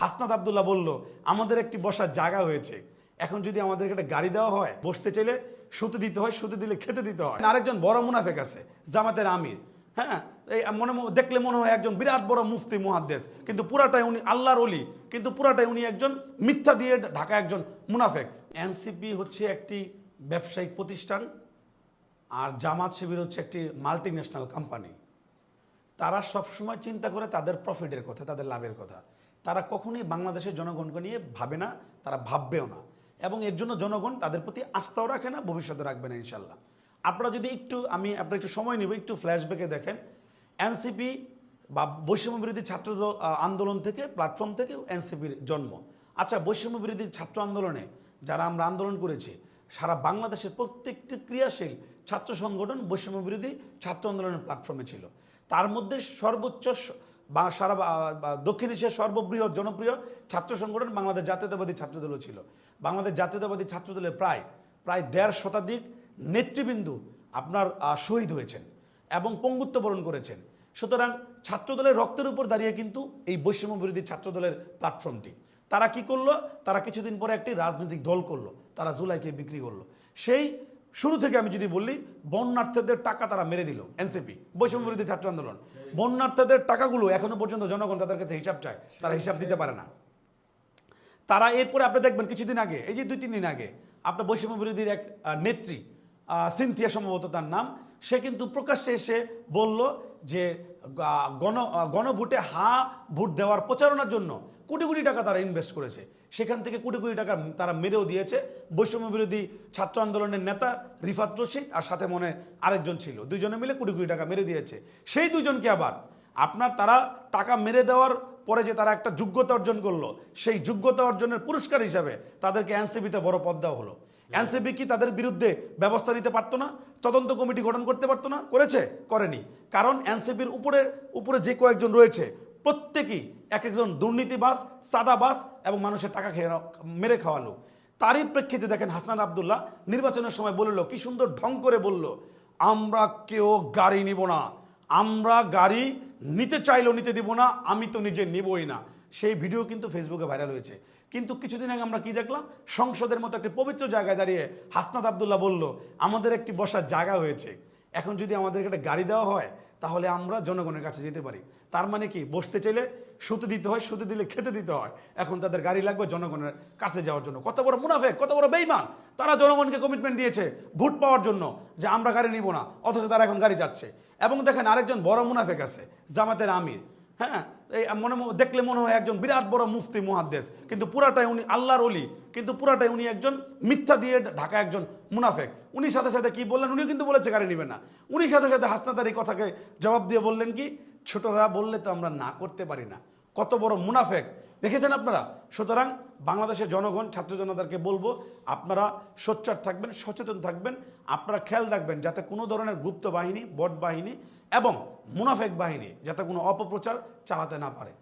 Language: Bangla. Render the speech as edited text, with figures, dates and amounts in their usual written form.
হাসনাত আব্দুল্লাহ বলল আমাদের একটি বসার জায়গা হয়েছে, এখন যদি আমাদেরকে একটা গাড়ি দেওয়া হয়, বসতে চাইলে শুতে দিতে হয়, শুতে দিলে খেতে দিতে হয়। আরেকজন বড় মুনাফেক আছে জামাতের আমির, হ্যাঁ, এই দেখলে মনে হয় একজন বিরাট বড় মুফতি মুহাদ্দিস, কিন্তু পুরাটাই উনি আল্লাহর ওলি, কিন্তু পুরাটাই উনি একজন মিথ্যা দিয়ে ঢাকা একজন মুনাফেক। এনসিপি হচ্ছে একটি ব্যবসায়িক প্রতিষ্ঠান, আর জামাত শিবির হচ্ছে একটি মাল্টি ন্যাশনাল কোম্পানি। তারা সবসময় চিন্তা করে তাদের প্রফিটের কথা, তাদের লাভের কথা। তারা কখনোই বাংলাদেশের জনগণকে নিয়ে ভাবে না, তারা ভাববেও না, এবং এর জন্য জনগণ তাদের প্রতি আস্থাও রাখে না, ভবিষ্যতে রাখবে না ইনশাল্লাহ। আপনারা যদি আমি আপনার একটু সময় নেব, একটু ফ্ল্যাশব্যাকে দেখেন। এনসিপি বা বৈষম্য বিরোধী ছাত্র আন্দোলন থেকে, প্ল্যাটফর্ম থেকে এনসিপির জন্ম। আচ্ছা, বৈষম্য বিরোধী ছাত্র আন্দোলনে যারা আমরা আন্দোলন করেছি, সারা বাংলাদেশের প্রত্যেকটি ক্রিয়াশীল ছাত্র সংগঠন বৈষম্য বিরোধী ছাত্র আন্দোলনের প্ল্যাটফর্মে ছিল। তার মধ্যে সর্বোচ্চ বা সারা দক্ষিণ এশিয়ার সর্ববৃহৎ জনপ্রিয় ছাত্র সংগঠন বাংলাদেশ জাতীয়তাবাদী ছাত্রদলও ছিল। বাংলাদেশ জাতীয়তাবাদী ছাত্রদলের প্রায় 1.5 শতাধিক নেতৃবৃন্দ আপনার শহীদ হয়েছেন এবং পঙ্গুত্ব বরণ করেছেন। সুতরাং ছাত্রদলের রক্তের উপর দাঁড়িয়ে কিন্তু এই বৈষম্য বিরোধী ছাত্রদলের প্ল্যাটফর্মটি। তারা কি করলো? তারা কিছুদিন পরে একটি রাজনৈতিক দল করলো, তারা জুলাইকে বিক্রি করলো। সেই শুরু থেকে আমি যদি বলি, বন্যার্থীদের টাকা তারা মেরে দিল এনসিপি, বৈষম্য বিরোধী ছাত্র আন্দোলন। বন্যার্থীদের টাকাগুলো এখনো পর্যন্ত জনগণ তাদের কাছে হিসাব চায়, তারা হিসাব দিতে পারে না। তারা এরপরে আপনি দেখবেন কিছুদিন আগে, এই যে 2-3 দিন আগে, আপনার বৈষম্য বিরোধীর এক নেত্রী, সিনথিয়া সম্ভবত তার নাম, সে কিন্তু প্রকাশ্যে এসে বলল যে গণভোটে ভোট দেওয়ার প্রচারণার জন্য কোটি কোটি টাকা তারা ইনভেস্ট করেছে। সেখান থেকে কোটি কোটি টাকা তারা মেরেও দিয়েছে। বৈষম্য বিরোধী ছাত্র আন্দোলনের নেতা রিফাত রশিদ আর সাথে মনে আরেকজন ছিল, দুইজনে মিলে কোটি কোটি টাকা মেরে দিয়েছে। সেই দুজনকে আবার তারা টাকা মেরে দেওয়ার পরে যে তারা একটা যোগ্যতা অর্জন করলো, সেই যোগ্যতা অর্জনের পুরস্কার হিসাবে তাদেরকে এনসিপিতে বড় পদ দেওয়া হলো। এনসিপি কি তাদের বিরুদ্ধে ব্যবস্থা নিতে পারতো না? তদন্ত কমিটি গঠন করতে পারতো না? করেছে? করেনি। কারণ এনসিপির উপরে যে কয়েকজন রয়েছে, প্রত্যেকেই এক একজন দুর্নীতিবাজ, সাদাবাজ এবং মানুষের টাকা মেরে খাওয়ালো। তারই প্রেক্ষিতে দেখেন হাসনাত আব্দুল্লাহ নির্বাচনের সময় বলল, কি সুন্দর ঢং করে বলল, আমরা কেউ গাড়ি নিব না, আমরা গাড়ি নিতে চাইলেও নিতে দিব না, আমি তো নিজে নিবই না। সেই ভিডিও কিন্তু ফেসবুকে ভাইরাল হয়েছে। কিন্তু কিছুদিন আগে আমরা কি দেখলাম? সংসদের মতো একটি পবিত্র জায়গায় দাঁড়িয়ে হাসনাত আব্দুল্লাহ বলল আমাদের একটি বসার জায়গা হয়েছে, এখন যদি আমাদেরকে একটা গাড়ি দেওয়া হয়, তাহলে আমরা জনগণের কাছে যেতে পারি। তার মানে কি? বসতে চাইলে শুতে দিতে হয়, শুতে দিলে খেতে দিতে হয়। এখন তাদের গাড়ি লাগবে জনগণের কাছে যাওয়ার জন্য। কত বড় মুনাফেক, কত বড় বেঈমান! তারা জনগণকে কমিটমেন্ট দিয়েছে ভোট পাওয়ার জন্য যে আমরা গাড়ি নিব না, অথচ তারা এখন গাড়ি যাচ্ছে। এবং দেখেন আরেকজন বড় মুনাফেক আছে জামাতের আমির, হ্যাঁ, এই দেখলে মনে হয় একজন বিরাট বড় মুফতি মুহাদ্দিস, কিন্তু পুরাটাই উনি আল্লাহর ওলি, কিন্তু পুরাটাই উনি একজন মিথ্যা দিয়ে ঢাকা একজন মুনাফেক। উনি সাথে সাথে কি বললেন? উনিও কিন্তু বলেছে গাড়ি নিবে না। উনি সাথে সাথে হাসনাতার এই কথাকে জবাব দিয়ে বললেন কি, ছোটরা বললে তো আমরা না করতে পারি না। কত বড় মুনাফেক দেখেছেন আপনারা? সুতরাং বাংলাদেশের জনগণ, ছাত্র জনতাকে বলবো, আপনারা সোচ্চার থাকবেন, সচেতন থাকবেন। আপনারা খেয়াল রাখবেন যাতে কোনো ধরনের গুপ্ত বাহিনী, বট বাহিনী এবং মুনাফেক বাহিনী যাতে কোনো অপপ্রচার চালাতে না পারে।